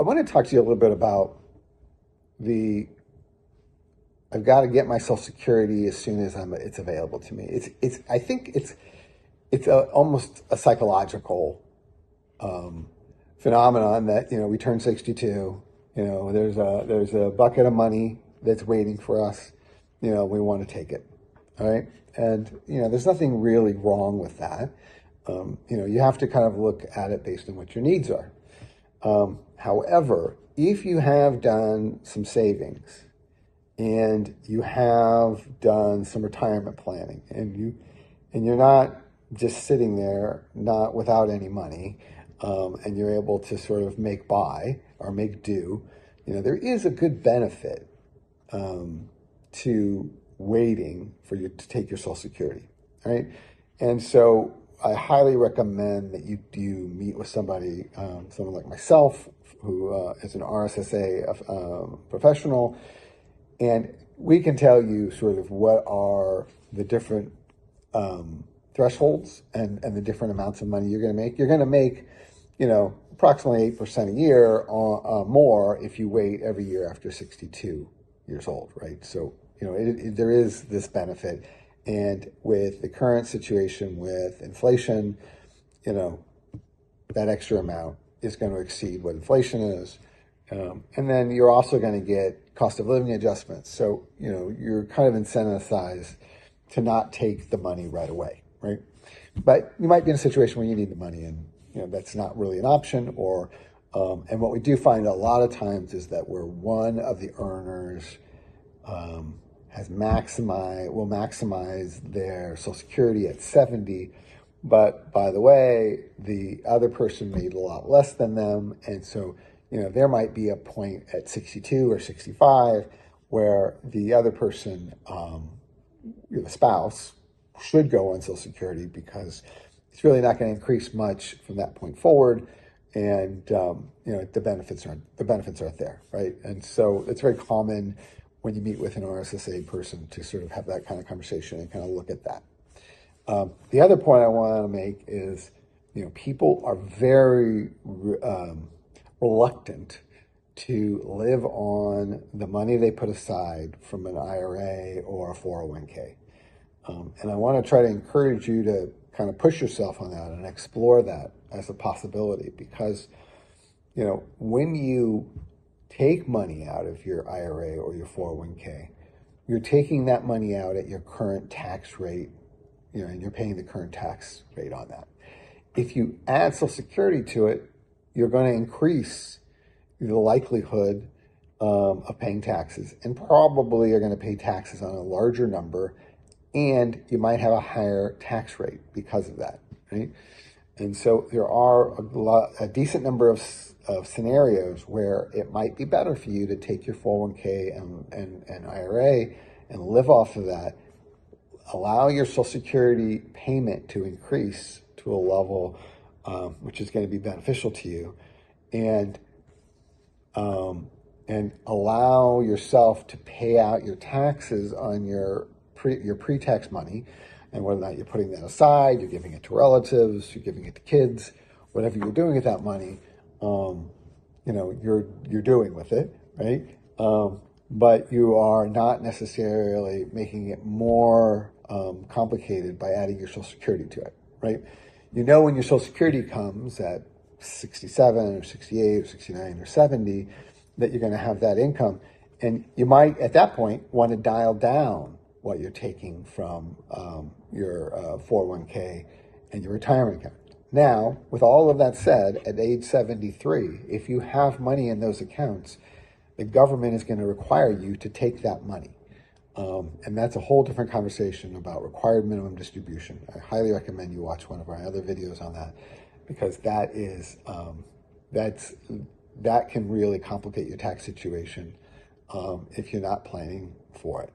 I want to talk to you a little bit about the I've got to get my Social Security as soon as it's available to me. I think it's almost a psychological phenomenon that, we turn 62. There's a bucket of money that's waiting for us. We want to take it. All right. And, there's nothing really wrong with that. You have to kind of look at it based on what your needs are. However, if you have done some savings and you have done some retirement planning and you're not just sitting there, not without any money, and you're able to sort of make by or make do, there is a good benefit to waiting for you to take your Social Security, right? And so I highly recommend that you do meet with somebody, someone like myself, who is an RSSA professional, and we can tell you sort of what are the different thresholds and the different amounts of money you're going to make. You're going to make, approximately 8% a year more if you wait every year after 62 years old, right? So, there is this benefit. And with the current situation with inflation, that extra amount is going to exceed what inflation is. And then you're also going to get cost of living adjustments. So, you're kind of incentivized to not take the money right away, right? But you might be in a situation where you need the money and, that's not really an option. And what we do find a lot of times is that where one of the earners will maximize their Social Security at 70, but by the way, the other person made a lot less than them, and so there might be a point at 62 or 65 where the other person, the spouse, should go on Social Security because it's really not going to increase much from that point forward, and the benefits aren't there, right? And so it's very common when you meet with an RSSA person to sort of have that kind of conversation and kind of look at that. The other point I want to make is, people are very reluctant to live on the money they put aside from an IRA or a 401k. And I want to try to encourage you to kind of push yourself on that and explore that as a possibility, because, when you take money out of your IRA or your 401k, you're taking that money out at your current tax rate, and you're paying the current tax rate on that. If you add Social Security to it, you're going to increase the likelihood of paying taxes, and probably you're going to pay taxes on a larger number, and you might have a higher tax rate because of that, right? And so there are a decent number of scenarios where it might be better for you to take your 401k and IRA and live off of that, allow your Social Security payment to increase to a level which is going to be beneficial to you, and allow yourself to pay out your taxes on your pre-tax money, and whether or not you're putting that aside, you're giving it to relatives, you're giving it to kids, whatever you're doing with that money, you're doing with it, right? But you are not necessarily making it more complicated by adding your Social Security to it, right? When your Social Security comes at 67 or 68 or 69 or 70, that you're going to have that income. And you might, at that point, want to dial down what you're taking from your 401k and your retirement account. Now, with all of that said, at age 73, if you have money in those accounts, the government is going to require you to take that money. And that's a whole different conversation about required minimum distribution. I highly recommend you watch one of our other videos on that, because that can really complicate your tax situation if you're not planning for it.